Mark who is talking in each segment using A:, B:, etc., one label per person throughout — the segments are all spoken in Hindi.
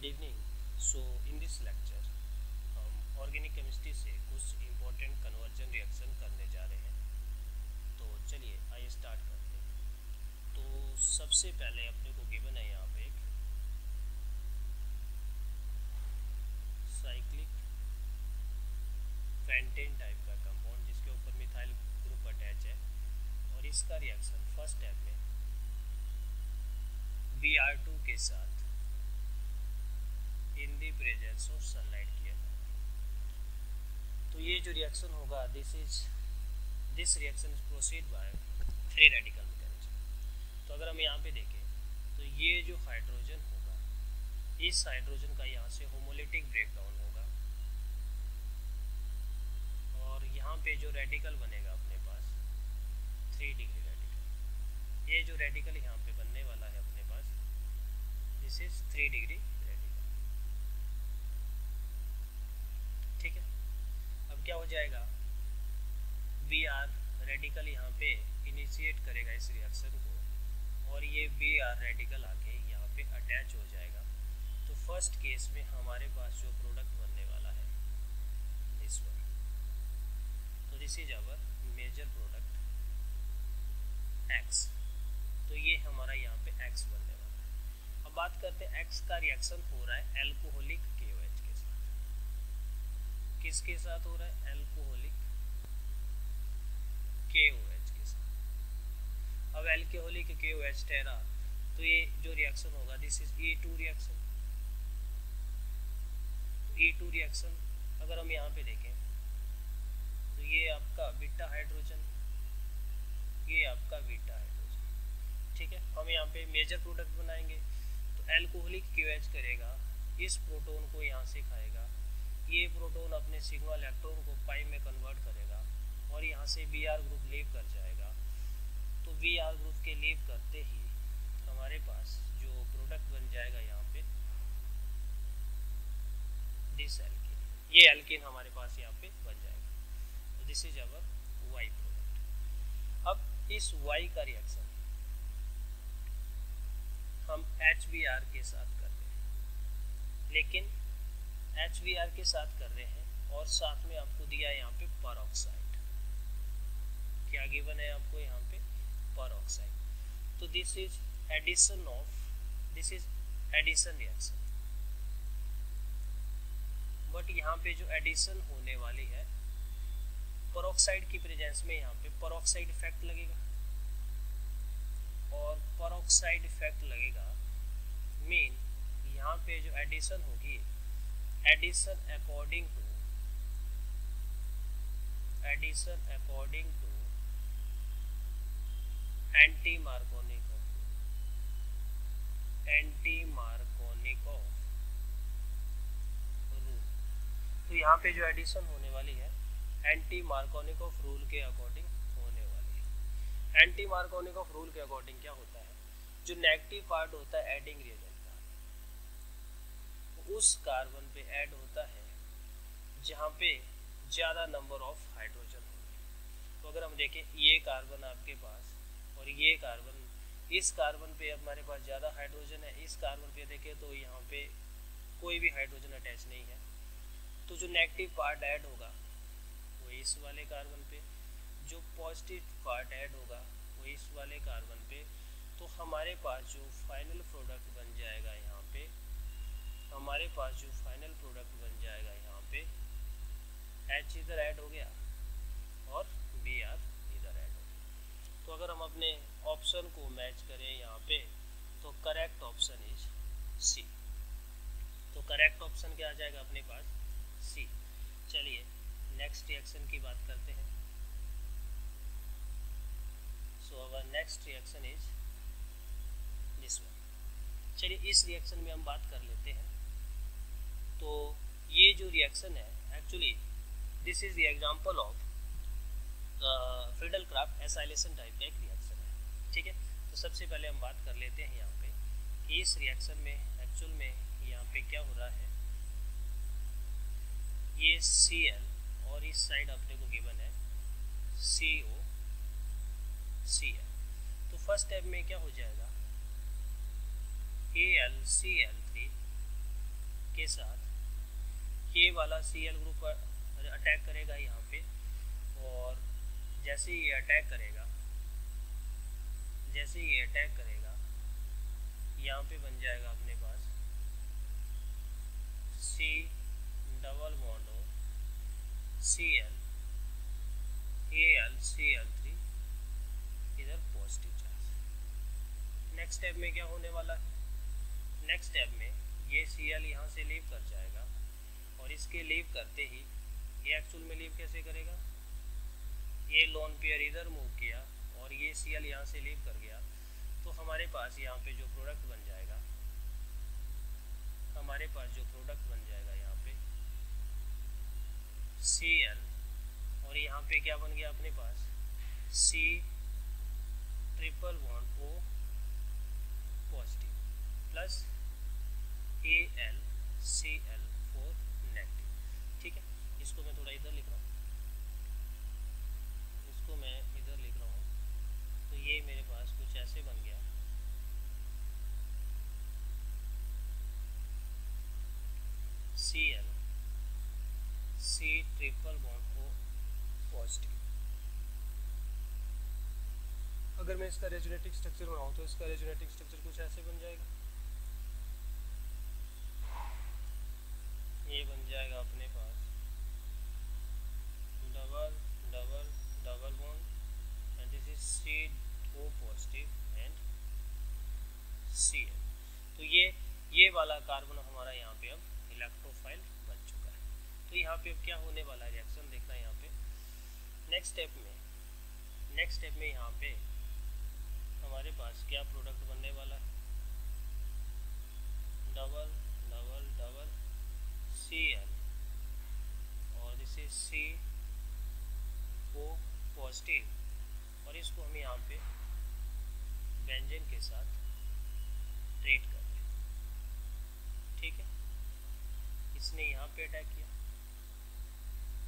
A: Evening. So in this lecture हम ऑर्गेनिक केमिस्ट्री से कुछ इम्पोर्टेंट कन्वर्जन रिएक्शन करने जा रहे हैं। तो चलिए आइए स्टार्ट करते हैं। तो सबसे पहले अपने को गिवन है यहाँ पे एक साइक्लिक पेंटेन टाइप का कंपाउंड जिसके ऊपर मिथाइल ग्रुप अटैच है और इसका रिएक्शन फर्स्ट स्टेप में Br2 के साथ इन दी प्रेजेंस ऑफ सनलाइट किया जाता है। तो ये जो रिएक्शन होगा this reaction is proceed by free radical mechanism. तो अगर हम यहाँ पे देखें तो ये जो हाइड्रोजन होगा इस हाइड्रोजन का यहाँ से होमोलिटिक ब्रेकडाउन होगा और यहाँ पे जो रेडिकल बनेगा अपने पास 3 डिग्री रेडिकल। ये जो रेडिकल यहाँ पे बनने वाला है अपने पास दिस इज 3 डिग्री रेडिकल। ठीक है, अब क्या हो जाएगा Br रेडिकल यहाँ पे इनिशिएट करेगा इस रिएक्शन को और ये Br रेडिकल आके यहाँ पे अटैच हो जाएगा। तो फर्स्ट केस में हमारे पास जो प्रोडक्ट बनने वाला है दिस वन, तो this is our major product X। तो ये हमारा यहाँ पे X बनने वाला है। अब बात करते हैं X का रिएक्शन हो रहा है एल्कोहलिक KOH के साथ। किसके साथ हो रहा है? एल्कोहलिक KOH के साथ। अब एल्कोहलिक KOH टेरा, तो ये जो रिएक्शन होगा दिस इज E2 रिएक्शन। तो E2 रिएक्शन अगर हम यहाँ पे देखें तो ये आपका बीटा हाइड्रोजन, ये आपका बीटा हाइड्रोजन। ठीक है, हम यहाँ पे मेजर प्रोडक्ट बनाएंगे तो एल्कोहलिक KOH करेगा, इस प्रोटोन को यहाँ से खाएगा, ये प्रोटोन अपने सिग्मा इलेक्ट्रॉन को पाई में कन्वर्ट करेगा और यहाँ से Br ग्रुप लीव कर जाएगा। तो Br ग्रुप के लीव करते ही हमारे पास जो प्रोडक्ट बन जाएगा यहाँ पे दिस एल्कीन, ये एल्कीन हमारे पास यहाँ पे बन जाएगा। तो this is our Y product. अब इस Y का रिएक्शन हम HBr के साथ कर रहे हैं, लेकिन HBr के साथ कर रहे हैं और साथ में आपको दिया है यहाँ पे परऑक्साइड। क्या गिवन है आपको यहाँ पे? परऑक्साइड। तो this is addition reaction. But यहाँ पे जो एडिशन होने वाली है परऑक्साइड की प्रेजेंस में, यहाँ पे परऑक्साइड इफेक्ट लगेगा और परऑक्साइड इफेक्ट लगेगा मीन यहाँ पे जो एडिशन होगी addition according to anti Markovnikov rule. तो यहाँ पे जो एडिशन होने वाली है एंटी मार्कोनिकॉफ रूल के अकॉर्डिंग होने वाली है। एंटी मार्कोनिकॉफ रूल के अकॉर्डिंग क्या होता है, जो नेगेटिव पार्ट होता है एडिंग रिएजेंट का, उस कार्बन पे ऐड होता है जहाँ पे ज़्यादा नंबर ऑफ हाइड्रोजन होंगे। तो अगर हम देखें ये कार्बन आपके पास और ये कार्बन, इस कार्बन पे हमारे पास ज़्यादा हाइड्रोजन है, इस कार्बन पे देखें तो यहाँ पे कोई भी हाइड्रोजन अटैच नहीं है। तो जो नेगेटिव पार्ट ऐड होगा वो इस वाले कार्बन पे, जो पॉजिटिव पार्ट ऐड होगा वो इस वाले कार्बन पे। तो हमारे पास जो फाइनल प्रोडक्ट बन जाएगा यहाँ पे, H इधर ऐड हो गया और Br इधर ऐड हो गया। तो अगर हम अपने ऑप्शन को मैच करें यहाँ पे तो करेक्ट ऑप्शन इज C। तो करेक्ट ऑप्शन क्या आ जाएगा अपने पास? C। चलिए नेक्स्ट रिएक्शन की बात करते हैं। So our next reaction is this one. चलिए इस रिएक्शन में हम बात कर लेते हैं। तो ये जो रिएक्शन है actually this is the example of Friedel-Crafts acylation type का एक रिएक्शन है। ठीक है, तो सबसे पहले हम बात कर लेते हैं यहाँ पे कि इस रिएक्शन में एक्चुअल में यहाँ पे क्या हो रहा है। ये Cl और इस साइड अपने को गिवन है COCl। तो फर्स्ट स्टेप में क्या हो जाएगा AlCl3 के साथ ये वाला Cl ग्रुप अटैक करेगा यहाँ पे, और जैसे ये अटैक करेगा यहाँ पे बन जाएगा अपने पास C डबल बॉन्ड हो Cl AlCl3, इधर पॉजिटिव चार्ज। नेक्स्ट स्टेप में क्या होने वाला है, नेक्स्ट स्टेप में ये Cl यहाँ से लीव कर जाएगा, और इसके लीव करते ही ये एक्चुअल में लीव कैसे करेगा, ये लोन पेयर इधर मूव किया और ये Cl यहाँ से लीव कर गया, तो हमारे पास यहाँ पे जो प्रोडक्ट बन जाएगा यहाँ पे Cl, और यहाँ पे क्या बन गया अपने पास C triple bond O positive plus AlCl4 negative. ठीक है, इसको मैं थोड़ा इधर लिख रहा हूँ, तो ये मेरे पास कुछ ऐसे बन गया Cl C triple bond O positive. अगर मैं इसका रेजोनेटिव स्ट्रक्चर बनाऊँ तो इसका रेजोनेटिव स्ट्रक्चर कुछ ऐसे बन जाएगा, ये बन जाएगा अपने पास double double double bond and this is CO positive and Cl। तो ये वाला कार्बन हमारा यहाँ पे अब इलेक्ट्रोफाइल बन चुका है। तो यहाँ पे अब क्या होने वाला है रिएक्शन देखना यहाँ पे नेक्स्ट स्टेप में यहाँ पे हमारे पास क्या प्रोडक्ट बनने वाला है, डबल डबल डबल Cl और दिस इज CO पॉजिटिव, और इसको हम यहाँ पे बेंजीन के साथ ट्रीट कर रहे हैं। ठीक है, इसने यहाँ पे अटैक किया,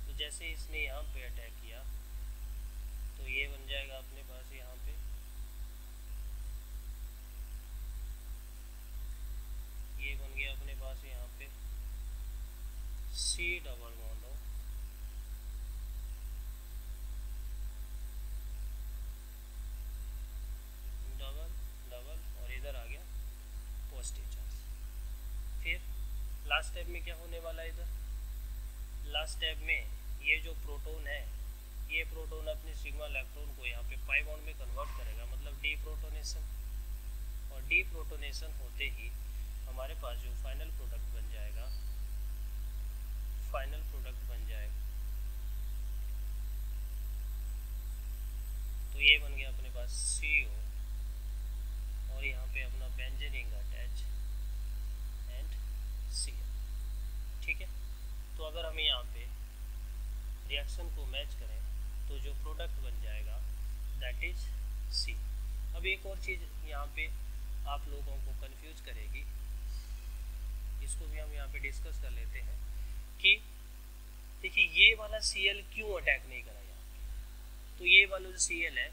A: तो जैसे इसने यहाँ पे अटैक किया तो ये बन जाएगा अपने पास यहाँ पे ये बन गया अपने पास यहाँ पे C डबल बॉन्ड हो डबल डबल और इधर आ गया पॉजिटिव चार्ज। फिर लास्ट स्टेप में क्या होने वाला है, इधर लास्ट स्टेप में ये जो प्रोटॉन है, ये प्रोटॉन अपने सिग्मा इलेक्ट्रॉन को यहाँ पे पाई बॉन्ड में कन्वर्ट करेगा, मतलब डीप्रोटोनेशन, और डीप्रोटोनेशन होते ही हमारे पास जो फाइनल प्रोडक्ट बन जाएगा तो ये बन गया अपने पास CO, और यहाँ पे अपना benzene ring attach and Cl। ठीक है, तो अगर हम यहाँ पे रिएक्शन को मैच करें तो जो प्रोडक्ट बन जाएगा दैट इज C। अब एक और चीज़ यहाँ पे आप लोगों को कंफ्यूज करेगी, इसको भी हम यहाँ पे डिस्कस कर लेते हैं कि देखिए ये वाला Cl क्यों अटैक नहीं करा यहाँ पे। तो ये वाला जो Cl है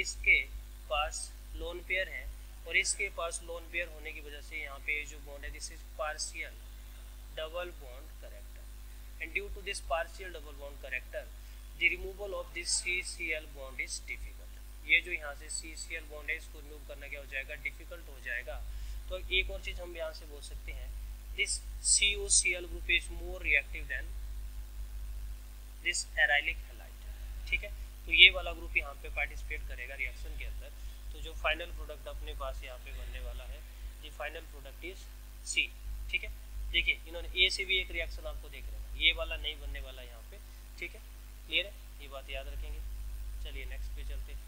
A: इसके पास लोन पेयर है, और इसके पास लोन पेयर होने की वजह से यहाँ पे जो बॉन्ड है this is partial double bond character, and due to this partial double bond character the removal of this CCl bond is difficult. ये जो यहाँ से CCl बॉन्ड है इसको रिमूव करना क्या हो जाएगा, डिफिकल्ट हो जाएगा। तो एक और चीज़ हम यहाँ से बोल सकते हैं this COCl group is more reactive than this arylic halide. ठीक है, तो ये वाला ग्रुप यहाँ पे पार्टिसिपेट करेगा रिएक्शन के अंदर। तो जो फाइनल प्रोडक्ट अपने पास यहाँ पे बनने वाला है ये फाइनल प्रोडक्ट इज C। ठीक है, देखिए इन्होंने A से भी एक रिएक्शन आपको देख रहे हैं, ये वाला नहीं बनने वाला यहाँ पे। ठीक है, क्लियर है, ये बात याद रखेंगे। चलिए नेक्स्ट पे चलते हैं।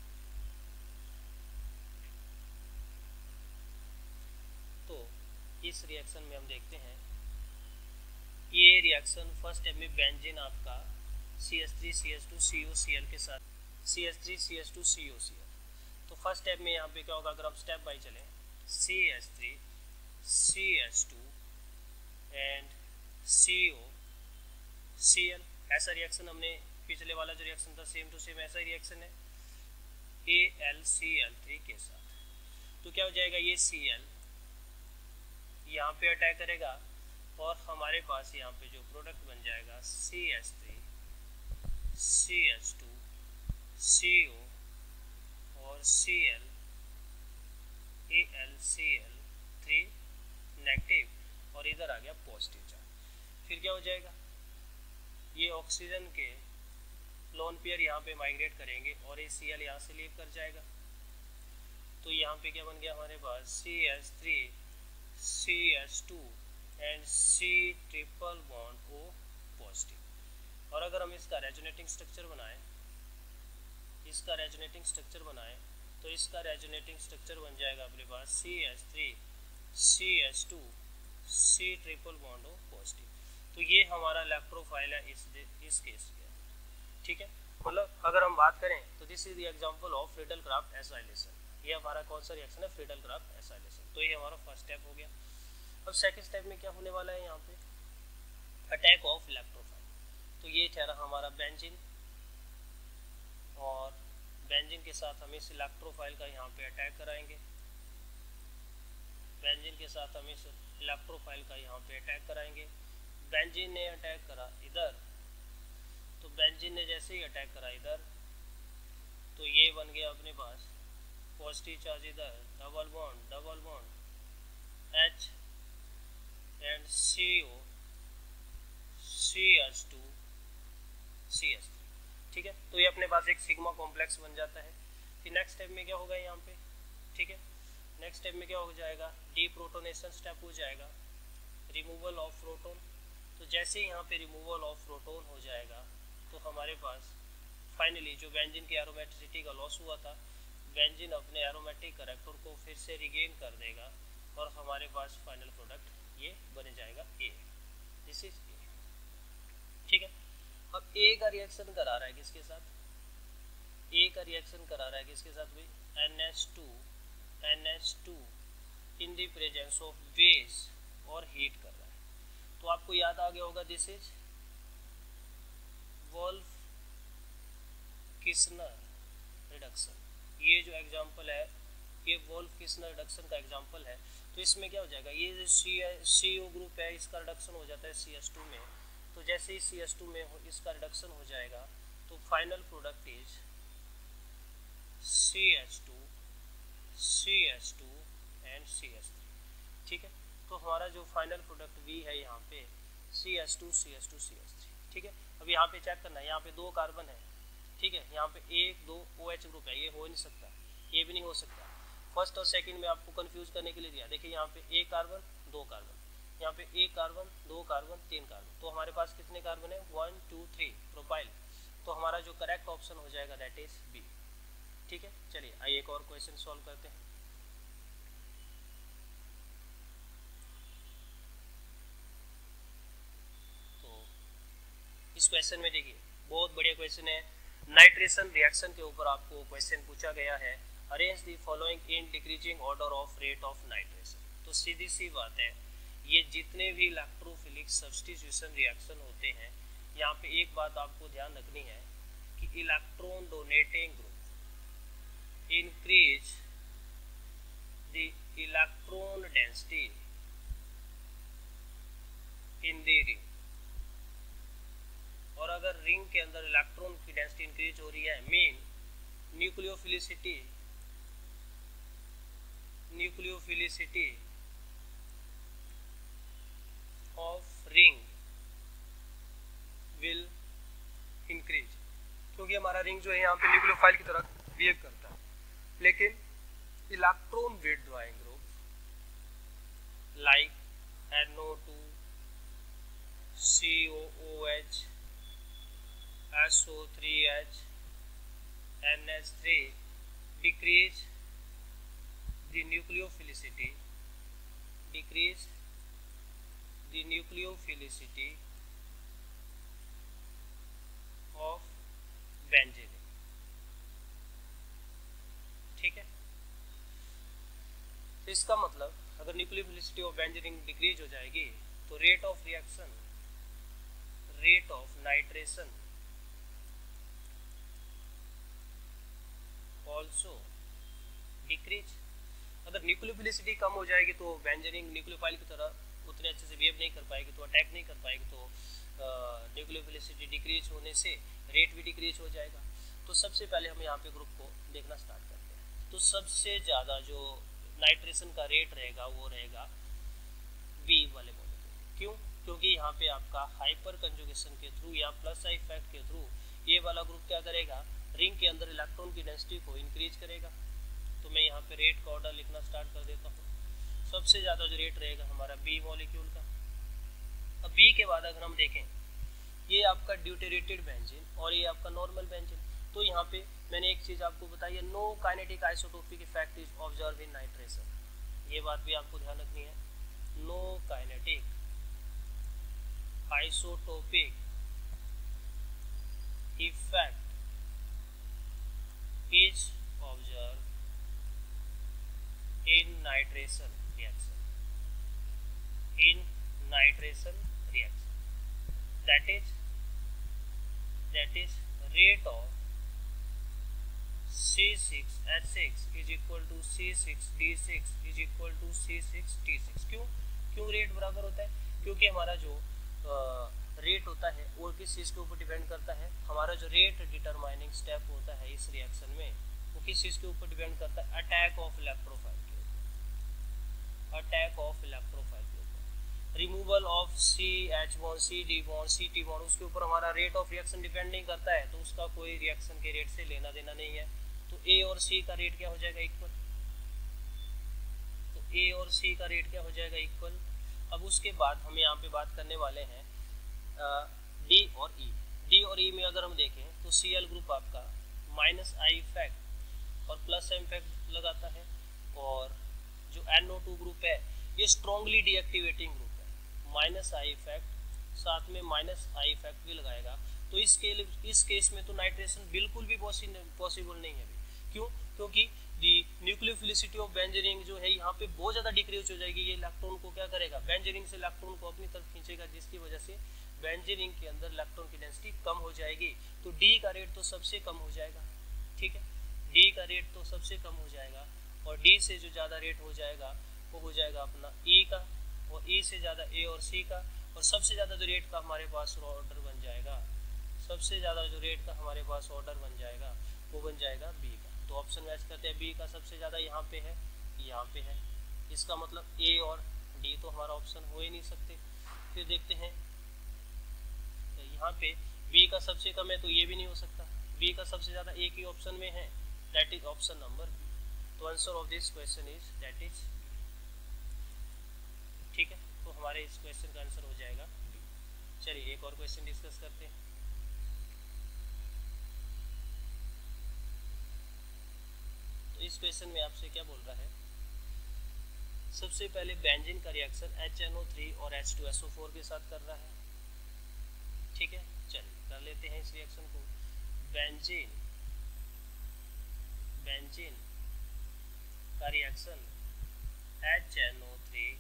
A: तो इस रिएक्शन में हम देखते हैं ये रिएक्शन फर्स्ट स्टेप में बेंजीन आपका CH3CH2COCl के साथ CH3CH2COCl। तो फर्स्ट स्टेप में यहाँ पे क्या होगा, अगर हम स्टेप बाय चलें CH3CH2 एंड COCl, ऐसा रिएक्शन हमने पिछले वाला जो रिएक्शन था सेम टू सेम ऐसा ही रिएक्शन है AlCl3 के साथ। तो क्या हो जाएगा, ये Cl यहाँ पे अटैक करेगा और हमारे पास यहाँ पे जो प्रोडक्ट बन जाएगा CH3 CH2 CO और Cl AlCl3 नेगेटिव और इधर आ गया पॉजिटिव चार्ज। फिर क्या हो जाएगा, ये ऑक्सीजन के लोन पेयर यहाँ पे माइग्रेट करेंगे और ये Cl यहाँ से लीव कर जाएगा। तो यहाँ पे क्या बन गया हमारे पास CH3 CH2 and C triple bond O positive. और अगर हम इसका रेजोनेटिंग स्ट्रक्चर बनाएं, तो इसका रेजोनेटिंग स्ट्रक्चर बन जाएगा अपने पास CH3 CH2 C triple bond O positive. तो ये हमारा इलेक्ट्रोफाइल है इस केस के, ठीक है। मतलब अगर हम बात करें तो this is the example of Friedel-Crafts acylation. ये हमारा कौन सा रिएक्शन है, फ्रीडल-क्राफ्ट एसाइलेशन। तो ये हमारा फर्स्ट स्टेप हो गया। अब सेकंड स्टेप में क्या होने वाला है, यहाँ पे अटैक ऑफ इलेक्ट्रोफाइल। तो ये ठहरा हमारा बेंजीन, और बेंजीन के साथ हम इस इलेक्ट्रोफाइल का यहाँ पे अटैक कराएंगे। बेंजीन के साथ हम इस इलेक्ट्रोफाइल का यहाँ पे अटैक कराएंगे। बेंजीन ने अटैक करा इधर, तो बेंजीन ने जैसे ही अटैक करा इधर, तो ये बन गया अपने पास पॉजिटिव चार्ज इधर, double bond H and CO CH2 CH3, ठीक है। तो ये अपने पास एक सिग्मा कॉम्प्लेक्स बन जाता है। फिर नेक्स्ट स्टेप में क्या होगा यहाँ पे, ठीक है, नेक्स्ट स्टेप में क्या हो जाएगा, डीप्रोटोनेशन स्टेप हो जाएगा, रिमूवल ऑफ प्रोटॉन। तो जैसे ही यहाँ पे रिमूवल ऑफ प्रोटॉन हो जाएगा, तो हमारे पास फाइनली जो बेंजीन की एरोमेटिसिटी का लॉस हुआ था, बेंजीन अपने एरोमेटिक कैरेक्टर को फिर से रिगेन कर देगा और हमारे पास फाइनल प्रोडक्ट ये बन जाएगा A। दिस इज A, ठीक है। अब A का रिएक्शन करा रहा है किसके साथ, A का रिएक्शन करा रहा है किसके साथ भाई, NH2 in the presence of base और हीट कर रहा है। तो आपको याद आ गया होगा, this is Wolff Kishner reduction. ये जो एग्जांपल है, ये वोल्फ किस्नर रिडक्शन का एग्जांपल है। तो इसमें क्या हो जाएगा, ये जो CO ग्रुप है इसका रिडक्शन हो जाता है CH2 में। तो जैसे ही CH2 में इसका रिडक्शन हो जाएगा, तो final product is CH2 and CH3, ठीक है। तो हमारा जो फाइनल प्रोडक्ट V है यहाँ पे CH2 CH3, ठीक है। अब यहाँ पे चेक करना है, यहाँ पे 2 कार्बन है, ठीक है। यहाँ पे 1 2 OH ग्रुप है, ये हो नहीं सकता, ये भी नहीं हो सकता। फर्स्ट और सेकंड में आपको कंफ्यूज करने के लिए दिया। देखिए यहाँ पे 1 कार्बन 2 कार्बन, यहाँ पे 1 कार्बन 2 कार्बन 3 कार्बन। तो हमारे पास कितने कार्बन है, 1 2 3 प्रोपाइल। तो हमारा जो करेक्ट ऑप्शन हो जाएगा दैट इज बी, ठीक है। चलिए आइए एक और क्वेश्चन सॉल्व करते हैं। तो इस क्वेश्चन में देखिए बहुत बढ़िया क्वेश्चन है, नाइट्रेशन रिएक्शन के ऊपर आपको क्वेश्चन पूछा गया है। Arrange the following in decreasing order of rate of nitration. तो सीधी सी बात है, ये जितने भी इलेक्ट्रोफिलिक सब्स्टिट्यूशन रिएक्शन होते हैं, यहाँ पे एक बात आपको ध्यान रखनी है कि electron donating group increase the electron density in the ring. और अगर रिंग के अंदर इलेक्ट्रॉन की डेंसिटी इंक्रीज हो रही है, mean nucleophilicity of ring will increase, क्योंकि हमारा रिंग जो है यहाँ पे न्यूक्लियोफाइल की तरह बिहेव करता है। लेकिन electron withdrawing group like NO2 COOH SO3H NH3 decrease the nucleophilicity of benzene, ठीक है। तो इसका मतलब अगर न्यूक्लियोफिलिसिटी ऑफ बेंजीन डिक्रीज हो जाएगी, तो rate of nitration also decrease. अगर न्यूक्लियोफिलिसिटी कम हो जाएगी तो बेंजीन न्यूक्लियोफाइल की तरह उतनी उतने अच्छे से बिहेव नहीं कर पाएगी, तो अटैक नहीं कर पाएगी, तो न्यूक्लियोफिलिसिटी डिक्रीज होने से रेट भी डिक्रीज हो जाएगा। तो सबसे पहले हम यहाँ पे ग्रुप को देखना स्टार्ट करते हैं। तो सबसे ज़्यादा जो नाइट्रेशन का रेट रहेगा वो रहेगा बी वाले मॉलिक्यूल। क्यों? क्योंकि यहाँ पे आपका हाइपर कंजुगेशन के थ्रू या प्लस आई इफेक्ट के थ्रू ये वाला ग्रुप क्या करेगा, रिंग के अंदर इलेक्ट्रॉन की डेंसिटी को इंक्रीज करेगा। तो मैं यहाँ पे रेट का ऑर्डर लिखना स्टार्ट कर देता हूँ। सबसे ज़्यादा जो रेट रहेगा हमारा बी मॉलिक्यूल का। अब बी के बाद अगर हम देखें, ये आपका ड्यूटेरेटेड बेंजीन और ये आपका नॉर्मल बेंजीन। तो यहाँ पे मैंने एक चीज़ आपको बताई है, no kinetic isotopic effect is observe in nitration. ये बात भी आपको ध्यान रखनी है, no kinetic isotopic effect is observed in nitration reaction, in nitration reaction, that is rate of C6H6 is equal to C6D6 is equal to C6T6। क्यों रेट बराबर होता है? क्योंकि हमारा जो रेट होता है वो किस चीज़ के ऊपर डिपेंड करता है, हमारा जो रेट डिटरमाइनिंग स्टेप होता है इस रिएक्शन में वो किस चीज़ के ऊपर डिपेंड करता है, अटैक ऑफ इलेक्ट्रोफाइल के ऊपर, अटैक ऑफ इलेक्ट्रोफाइल के ऊपर। Removal of CH bond, CD bond, CT bond, उसके ऊपर हमारा रेट ऑफ रिएक्शन डिपेंड नहीं करता है, तो उसका कोई रिएक्शन के रेट से लेना देना नहीं है। तो A और C का रेट क्या हो जाएगा, इक्वल। तो A और C का रेट क्या हो जाएगा, इक्वल। अब उसके बाद हम यहाँ पे बात करने वाले हैं डी और ई। डी और ई में अगर हम देखें तो Cl ग्रुप आपका माइनस आई इफेक्ट और प्लस एम इफेक्ट लगाता है, और जो NO2 ग्रुप है ये स्ट्रॉन्गली डीएक्टिवेटिंग ग्रुप है, माइनस आई इफेक्ट साथ में माइनस आई इफेक्ट भी लगाएगा। तो इस केस में तो नाइट्रेशन बिल्कुल भी पॉसिबल नहीं है। क्यों? क्योंकि दी न्यूक्लियोफिलिसिटी ऑफ बेंजीन जो है यहाँ पे बहुत ज़्यादा डिक्रीज हो जाएगी। ये इलेक्ट्रॉन को क्या करेगा, बेंजीन से इलेक्ट्रॉन को अपनी तरफ खींचेगा, जिसकी वजह से बेंजीन के अंदर इलेक्ट्रॉन की डेंसिटी कम हो जाएगी। तो डी का रेट तो सबसे कम हो जाएगा, ठीक है, डी का रेट तो सबसे कम हो जाएगा, और डी से जो ज़्यादा रेट हो जाएगा वो हो जाएगा अपना ई का, और ई से ज़्यादा ए और सी का, और सबसे ज़्यादा जो रेट का हमारे पास ऑर्डर बन जाएगा, सबसे ज़्यादा जो रेट का हमारे पास ऑर्डर बन जाएगा वो बन जाएगा बी का। तो ऑप्शन मैच करते हैं, बी का सबसे ज़्यादा यहाँ पे है, यहाँ पे है, इसका मतलब ए और डी तो हमारा ऑप्शन हो ही नहीं सकते। फिर देखते हैं यहाँ पे बी का सबसे कम है तो ये भी नहीं हो सकता, बी का सबसे ज़्यादा एक ही ऑप्शन में है, that is option number B. तो answer of this question is that is, ठीक है, तो हमारे इस क्वेश्चन का आंसर हो जाएगा बी। चलिए एक और क्वेश्चन डिस्कस करते हैं। तो इस क्वेश्चन में आपसे क्या बोल रहा है, सबसे पहले बेंजीन का रिएक्शन HNO3 और H2SO4 के साथ कर रहा है, ठीक है। चलिए कर लेते हैं इस रिएक्शन को। बेंजीन का रिएक्शन HNO3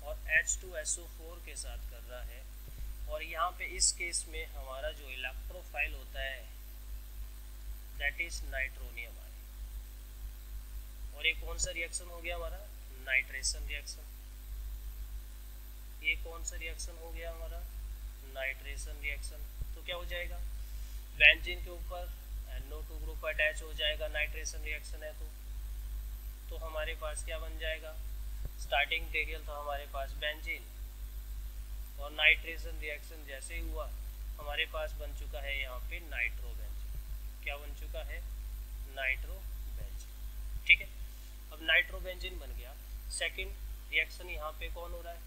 A: और H2SO4 के साथ कर रहा है, और यहाँ पे इस केस में हमारा जो इलेक्ट्रोफाइल होता है दैट इज नाइट्रोनियम आयन। और ये कौन सा रिएक्शन हो गया हमारा, नाइट्रेशन रिएक्शन। ये कौन सा रिएक्शन हो गया हमारा, नाइट्रेशन रिएक्शन। तो क्या हो जाएगा, बेंजीन के ऊपर NO2 ग्रुप अटैच हो जाएगा, नाइट्रेशन रिएक्शन है तो हमारे पास क्या बन जाएगा, स्टार्टिंग मटेरियल था हमारे पास बेंजीन, और नाइट्रेशन रिएक्शन जैसे ही हुआ हमारे पास बन चुका है यहाँ पे नाइट्रोबेंजीन। क्या बन चुका है, नाइट्रोबेंजीन, ठीक है। अब नाइट्रोबेंजीन बन गया, सेकंड रिएक्शन यहाँ पे कौन हो रहा है,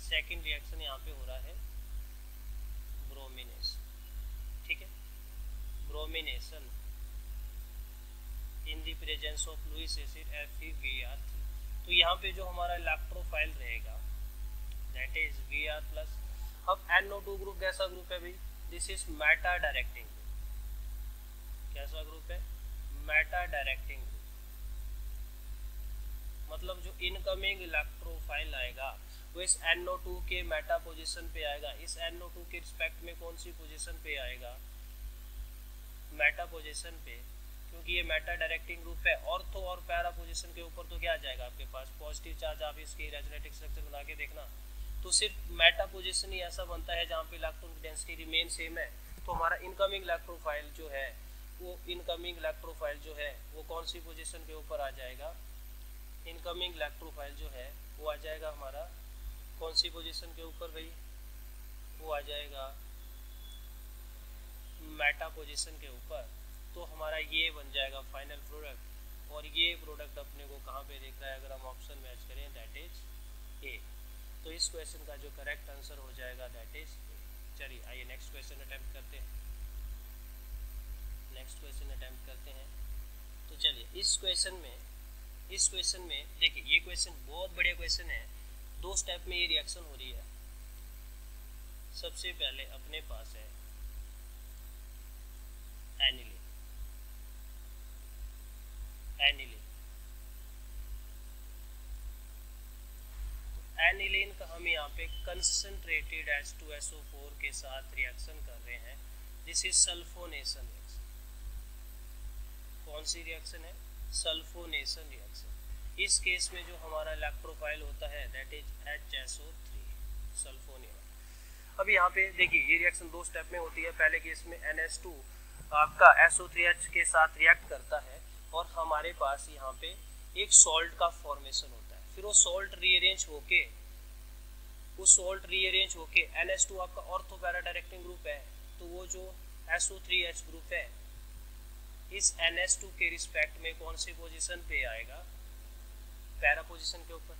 A: सेकंड रिएक्शन यहाँ पे हो रहा है ब्रोमिनेशन, ठीक है, bromination in the presence of Lewis acid FeVr3। तो यहाँ पे जो हमारा इलेक्ट्रोफाइल रहेगा दैट इज Vr प्लस। अब NO2 ग्रुप कैसा ग्रुप है भाई, this is Meta directing group. कैसा ग्रुप है, मेटा डायरेक्टिंग ग्रुप, मतलब जो इनकमिंग इलेक्ट्रोफाइल आएगा वो इस NO2 के मेटा पोजीशन पे आएगा। इस NO2 के रिस्पेक्ट में कौन सी पोजीशन पे आएगा, मेटा पोजीशन पे, क्योंकि ये मेटा डायरेक्टिंग ग्रुप है। ऑर्थो और पैरा पोजीशन के ऊपर तो क्या आ जाएगा आपके पास पॉजिटिव चार्ज। आप इसकी रेजोनेटिक स्ट्रक्चर बना के देखना, तो सिर्फ मेटा पोजीशन ही ऐसा बनता है जहाँ पे इलेक्ट्रॉन की डेंसिटी रिमेन सेम है। तो हमारा इनकमिंग इलेक्ट्रोफाइल जो है वो इनकमिंग इलेक्ट्रोफाइल जो है वो कौन सी पोजीशन के ऊपर आ जाएगा, इनकमिंग इलेक्ट्रोफाइल जो है वो आ जाएगा हमारा कौन सी पोजीशन के ऊपर भाई, वो आ जाएगा मेटा पोजीशन के ऊपर। तो हमारा ये बन जाएगा फाइनल प्रोडक्ट, और ये प्रोडक्ट अपने को कहाँ पे दिख रहा है, अगर हम ऑप्शन मैच करें दैट इज ए। तो इस क्वेश्चन का जो करेक्ट आंसर हो जाएगा दैट इज ए। चलिए आइए नेक्स्ट क्वेश्चन अटेम्प्ट करते हैं, नेक्स्ट क्वेश्चन अटेम्प्ट करते हैं। तो चलिए इस क्वेश्चन में देखिए, ये क्वेश्चन बहुत बढ़िया क्वेश्चन है। 2 स्टेप में ये रिएक्शन हो रही है। सबसे पहले अपने पास है एनिलीन, एनिलीन का हम यहाँ पे कंसंट्रेटेड H2SO4 के साथ रिएक्शन कर रहे हैं। This is sulphonation reaction. कौन सी रिएक्शन है, सल्फोनेशन रिएक्शन। इस केस में जो हमारा इलेक्ट्रोफाइल होता है दैट इज HSO3 सल्फोनियम। अब यहाँ पे देखिए ये रिएक्शन 2 स्टेप में होती है। पहले केस में NH2 आपका SO3H के साथ रिएक्ट करता है और हमारे पास यहाँ पे एक सॉल्ट का फॉर्मेशन होता है। फिर वो सॉल्ट रीअरेंज होके NH2 आपका ऑर्थो पैरा डायरेक्टिंग ग्रुप है, तो वो जो SO3H ग्रुप है इस NH2 के रिस्पेक्ट में कौन सी पोजीशन पे आएगा, पैरा पोजीशन के ऊपर।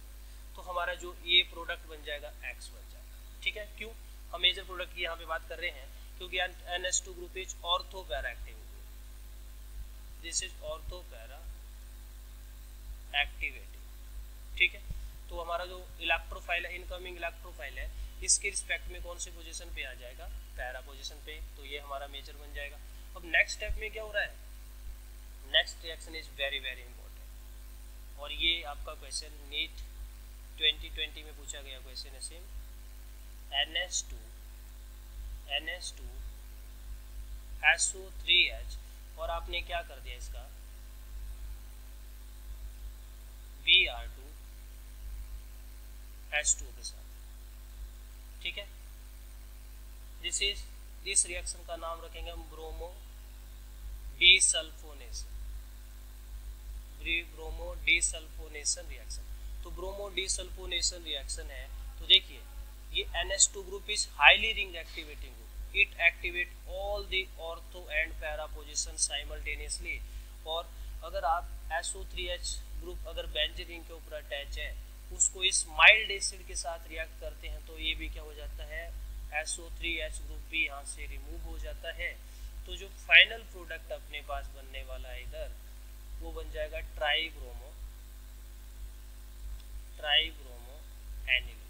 A: तो हमारा जो ये प्रोडक्ट बन जाएगा X बन जाएगा। ठीक है, क्यों हम मेजर प्रोडक्ट की यहाँ पे बात कर रहे हैं, क्योंकि NH2 group is ortho para active group, this is ortho para activating. ठीक है, तो हमारा जो इलेक्ट्रोफाइल है, इनकमिंग इलेक्ट्रोफाइल है, इसके रिस्पेक्ट में कौन सी पोजीशन पे आ जाएगा, पैरा पोजीशन पे। तो ये हमारा मेजर बन जाएगा। अब नेक्स्ट स्टेप में क्या हो रहा है, next reaction is very very important, और ये आपका क्वेश्चन नीट 2020 में पूछा गया क्वेश्चन है सेम। NH2 SO3H और आपने क्या कर दिया इसका Br2 H2 के साथ। ठीक है, दिस रिएक्शन का नाम रखेंगे हम ब्रोमो डीसल्फोनेशन रिएक्शन। तो ब्रोमो डीसल्फोनेशन रिएक्शन है। तो देखिए ये NH2 group is highly ring activating group, it activate all the ortho and para position simultaneously. और अगर आप SO3H ग्रुप अगर बेंजीन रिंग के ऊपर अटैच है, उसको इस माइल्ड एसिड के साथ रिएक्ट करते हैं तो ये भी क्या हो जाता है, SO3H ग्रुप भी यहाँ से रिमूव हो जाता है। तो जो फाइनल प्रोडक्ट अपने पास बनने वाला है इधर, वो बन जाएगा ट्राइब्रोमो एनिलीन।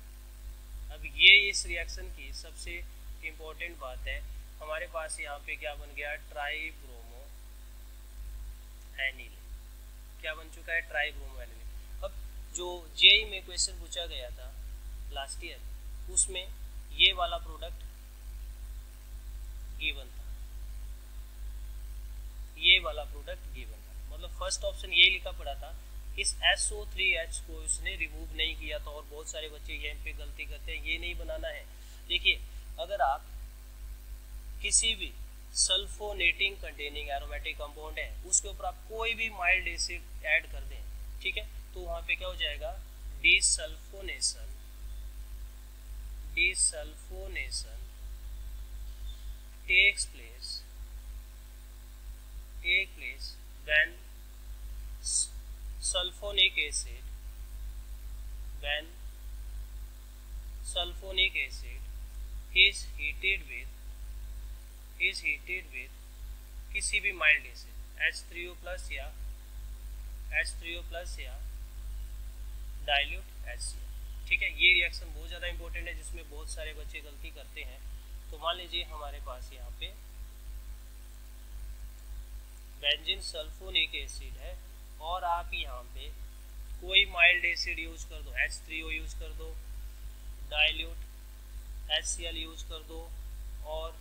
A: अब ये इस रिएक्शन की सबसे इम्पोर्टेंट बात है, हमारे पास यहाँ पे क्या बन गया, ट्राइब्रोमो एनिलीन। क्या बन चुका है, ट्राइब्रोमो एनिलीन। अब जो जेईई में क्वेश्चन पूछा गया था लास्ट ईयर, उसमें ये वाला प्रोडक्ट गिवन था, ये वाला प्रोडक्ट गिवन था। मतलब फर्स्ट ऑप्शन यही लिखा पड़ा था, इस SO3H को इसने रिमूव नहीं किया था। और बहुत सारे बच्चे यहाँ पे गलती करते हैं, ये नहीं बनाना है। देखिए अगर आप किसी भी सल्फोनेटिंग कंटेनिंग एरोमेटिक कंपाउंड है, उसके ऊपर आप कोई भी माइल्ड एसिड ऐड कर दें, ठीक है, तो वहाँ पे क्या हो जाएगा, डीसल्फोनेशन takes place when sulfonic acid is heated with किसी भी माइल्ड एसिड H3O+ या डाइल्यूट HCl। ठीक है, ये रिएक्शन बहुत ज़्यादा इंपॉर्टेंट है जिसमें बहुत सारे बच्चे गलती करते हैं। तो मान लीजिए हमारे पास यहाँ पे बेंजीन सल्फोनिक एसिड है और आप यहाँ पे कोई माइल्ड एसिड यूज कर दो, H3O यूज कर दो, डाइल्यूट HCl यूज कर दो और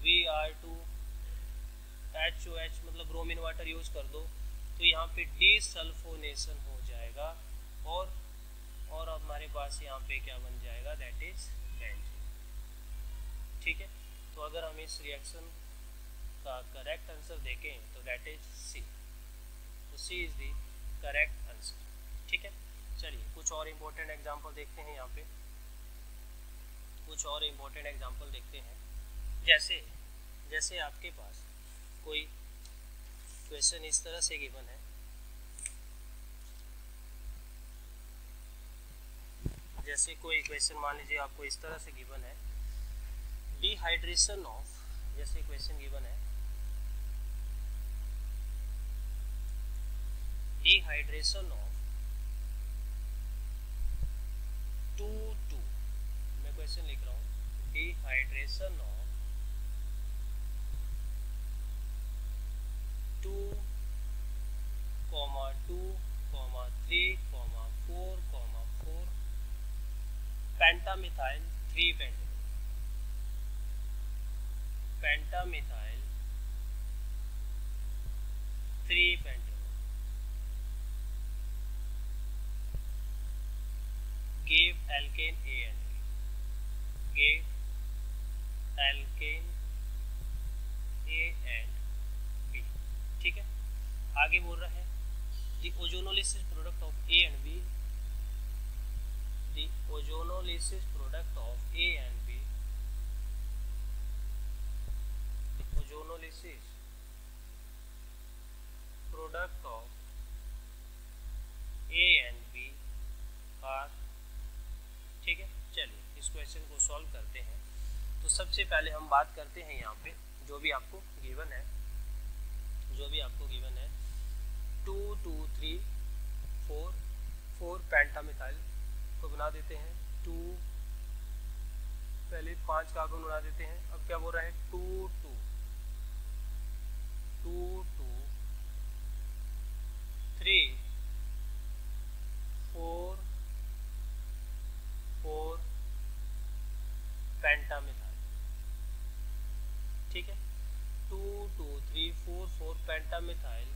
A: Br2 HOH मतलब ब्रोमीन वाटर यूज कर दो तो यहाँ पे डीसल्फोनेशन हो जाएगा और हमारे पास यहाँ पे क्या बन जाएगा, दैट इज बेंजीन। ठीक है, तो अगर हम इस रिएक्शन का करेक्ट आंसर देखें तो दैट इज सी, तो सी इज द करेक्ट आंसर। ठीक है, चलिए कुछ और इम्पोर्टेंट एग्जांपल देखते हैं। यहाँ पे कुछ और इम्पोर्टेंट एग्जांपल देखते हैं। जैसे आपके पास कोई क्वेश्चन इस तरह से गिवन है, जैसे कोई क्वेश्चन मान लीजिए आपको इस तरह से गिवन है, डिहाइड्रेशन ऑफ, जैसे क्वेश्चन गिवन है डिहाइड्रेशन ऑफ 2 मैं क्वेश्चन लिख रहा हूँ, dehydration of 2, 2, 3, 4, 4 pentamethyl 3 pentanol, pentamethyl 3 pentanol gave alkane A and B, gave alkane A and B। ठीक है, आगे बोल रहा है the ozonolysis product of A and B, the ozonolysis product of A and B, the ozonolysis product of A and B are, ठीक है। चलिए इस क्वेश्चन को सॉल्व करते हैं। तो सबसे पहले हम बात करते हैं यहाँ पे जो भी आपको गिवन है, 2, 2, 3, 4 पेंटामिथाइल को बना देते हैं 2, पहले 5 कार्बन बना देते हैं। अब क्या बोल रहा है 2, 3, 4 पेंटामिथाइल। ठीक है, 2, 2, 3, 4 पेंटामिथाइल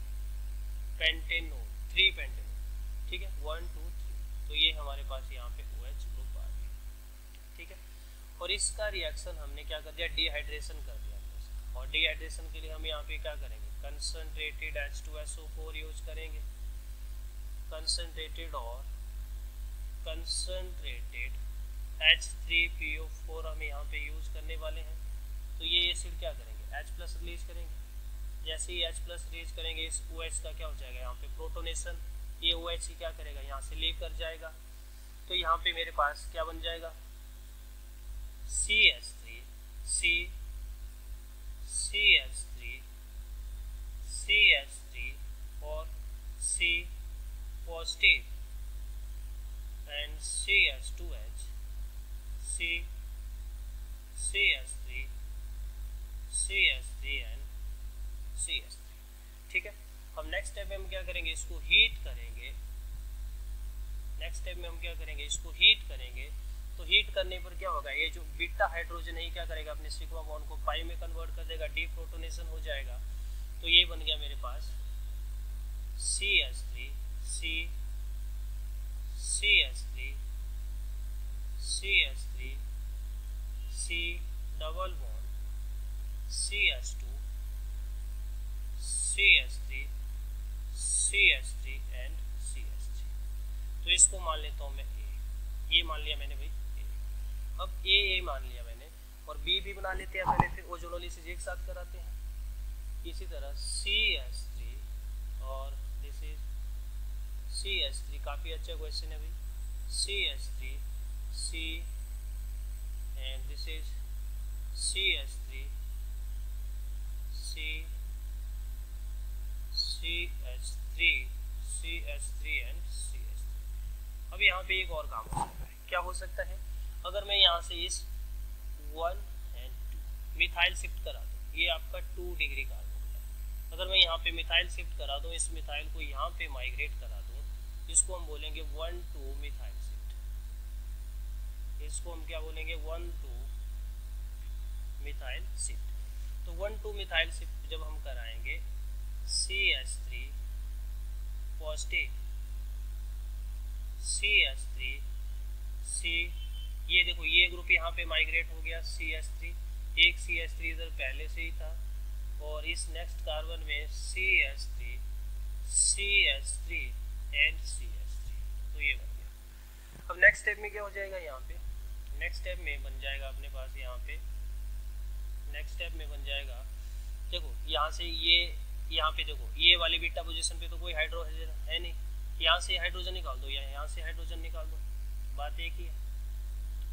A: पेंटेनोल 3 पेंटेनोल। ठीक है, 1, 2, 3, तो ये हमारे पास यहाँ पे OH ग्रुप आ गया। ठीक है, और इसका रिएक्शन हमने क्या कर दिया, डिहाइड्रेशन कर दिया। और डिहाइड्रेशन के लिए हम यहाँ पे क्या करेंगे, कंसंट्रेटेड H2SO4 यूज करेंगे, कंसंट्रेटेड और कंसंट्रेटेड H3PO4 हम यहाँ पे यूज करने वाले हैं। तो ये एसिड क्या करेंगे, H+ रिलीज करेंगे। जैसे ही H+ रिलीज करेंगे इस OH का क्या हो जाएगा, यहाँ पे प्रोटोनेशन, ये OH क्या करेगा, यहाँ से लीव कर जाएगा। तो यहाँ पे मेरे पास क्या बन जाएगा, CH3 और C positive and CH2H, CH3 and CH3। ठीक है, हम नेक्स्ट स्टेप में हम क्या करेंगे, इसको हीट करेंगे। इसको हीट करेंगे। तो हीट करने पर क्या होगा, ये जो बीटा हाइड्रोजन है क्या करेगा, अपने सिग्मा बॉन्ड को पाई में कन्वर्ट कर देगा, डीप्रोटोनेशन हो जाएगा। तो ये बन गया मेरे पास CH3 C double bond CH2 CH3 and CH3। तो इसको मान लेता हूँ मैं A, ये मान लिया मैंने भाई A। अब A मान लिया मैंने, और B भी बना लेते हैं पहले, फिर ओजोनोलिसिस एक साथ कराते हैं। इसी तरह CH3 और दिस इज CH3, काफ़ी अच्छा क्वेश्चन है भाई, CH3 C and this is CH3 CH3 and CH3। अब यहाँ पे एक और काम हो सकता है, क्या हो सकता है, अगर मैं यहाँ से इस 1 एंड 2 मिथाइल शिफ्ट करा दूँ, ये आपका 2 डिग्री कार्बन है। अगर मैं यहाँ पे मिथाइल शिफ्ट करा दूँ, इस मिथाइल को यहाँ पे माइग्रेट करा दूँ, इसको हम बोलेंगे 1,2 मिथाइल शिफ्ट। इसको हम क्या बोलेंगे, 1,2 मिथाइल शिफ्ट। तो 1,2 मिथाइल से जब हम कराएंगे CH3 पॉजिटिव CH3 C, ये देखो ये ग्रुप यहाँ पे माइग्रेट हो गया CH3, एक CH3 इधर पहले से ही था और इस नेक्स्ट कार्बन में CH3 CH3 एंड CH3, तो ये बन गया। अब नेक्स्ट स्टेप में क्या हो जाएगा, यहाँ पे नेक्स्ट स्टेप में बन जाएगा अपने पास, यहाँ पे नेक्स्ट स्टेप में बन जाएगा, देखो यहाँ से ये यहाँ पे देखो ये वाली बीटा पोजीशन पे तो कोई हाइड्रोजन है नहीं, यहाँ से हाइड्रोजन निकाल दो या यहाँ से हाइड्रोजन निकाल दो, बात एक ही है,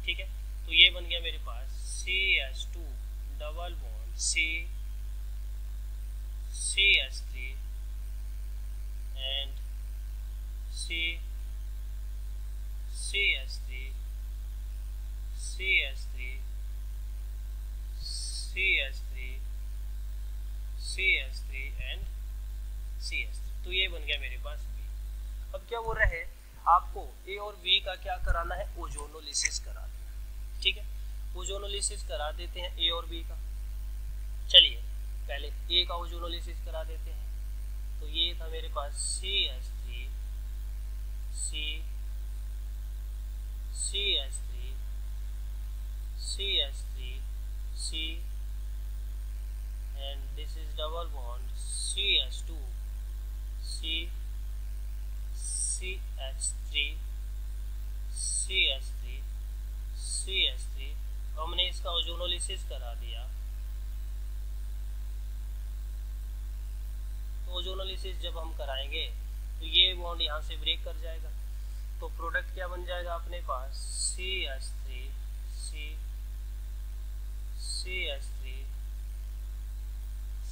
A: ठीक है। तो ये बन गया मेरे पास CH2 double bond CH3 and CH3 CH3 CH3 CH3 and CH3, तो ये बन गया मेरे पास B। अब क्या बोल रहे हैं आपको A और B का क्या कराना है, ओजोनोलिसिस करा देना, ठीक है। ओजोनोलिसिस करा देते हैं A और B का। चलिए पहले A का ओजोनोलिसिस करा देते हैं, तो ये था मेरे पास CH3 CH3 CH3 C and this is double bond CH2 CH3 CH3 CH3, हमने इसका ओजोनोलिसिस करा दिया, तो ओजोनोलिसिस जब हम कराएंगे तो ये बॉन्ड यहाँ से ब्रेक कर जाएगा, तो प्रोडक्ट क्या बन जाएगा अपने पास CH3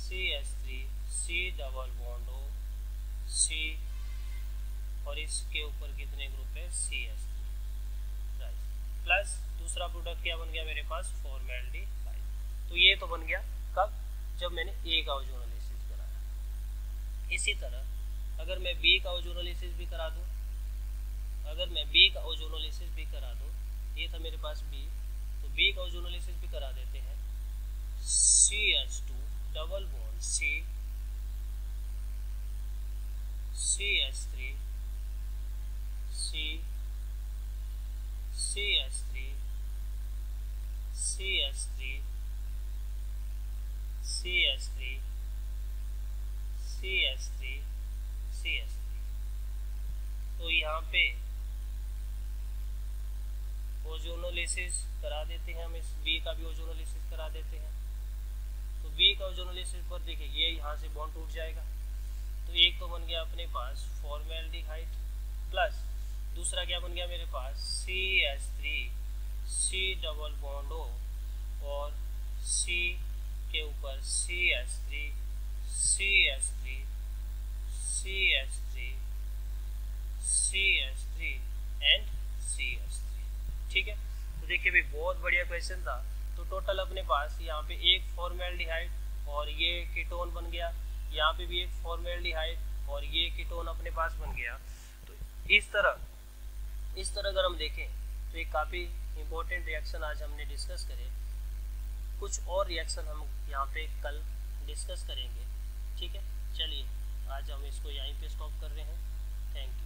A: CH3 C double bond O C और इसके ऊपर कितने ग्रुप है CH3 प्लस दूसरा प्रोडक्ट क्या बन गया मेरे पास फॉर्मेल्डिहाइड। तो ये तो बन गया कब, जब मैंने A का ओजोनोलिसिस कराया। इसी तरह अगर मैं B का ओजोनोलिसिस भी करा दूं, अगर मैं B का ओजोनोलिसिस भी करा दूं, ये था मेरे पास B, तो B का ओजोनोलिसिस भी करा देते हैं CH2 double bond CH3 CH3 CH3 CH3 CH3 CH3, तो यहाँ पे ओजोनोलिसिस करा देते हैं हम, इस B का भी ओजोनोलिसिस करा देते हैं। तो B का ओजोनोलिसिस पर देखिए ये यहाँ से बॉन्ड टूट जाएगा, तो एक तो बन गया अपने पास फॉर्मेल्डिहाइड प्लस दूसरा क्या बन गया मेरे पास CH3 C double bond O और C के ऊपर CH3 CH3 CH3 CH3 and CH3, ठीक है। तो देखिए भाई बहुत बढ़िया क्वेश्चन था। तो टोटल अपने पास यहाँ पे एक फॉर्मेल्डिहाइड और ये कीटोन बन गया, यहाँ पे भी एक फॉर्मेल्डिहाइड और ये कीटोन अपने पास बन गया। तो इस तरह अगर हम देखें तो एक काफ़ी इम्पोर्टेंट रिएक्शन आज हमने डिस्कस करे। कुछ और रिएक्शन हम यहाँ पे कल डिस्कस करेंगे, ठीक है। चलिए आज हम इसको यहीं पे स्टॉप कर रहे हैं। Thank you.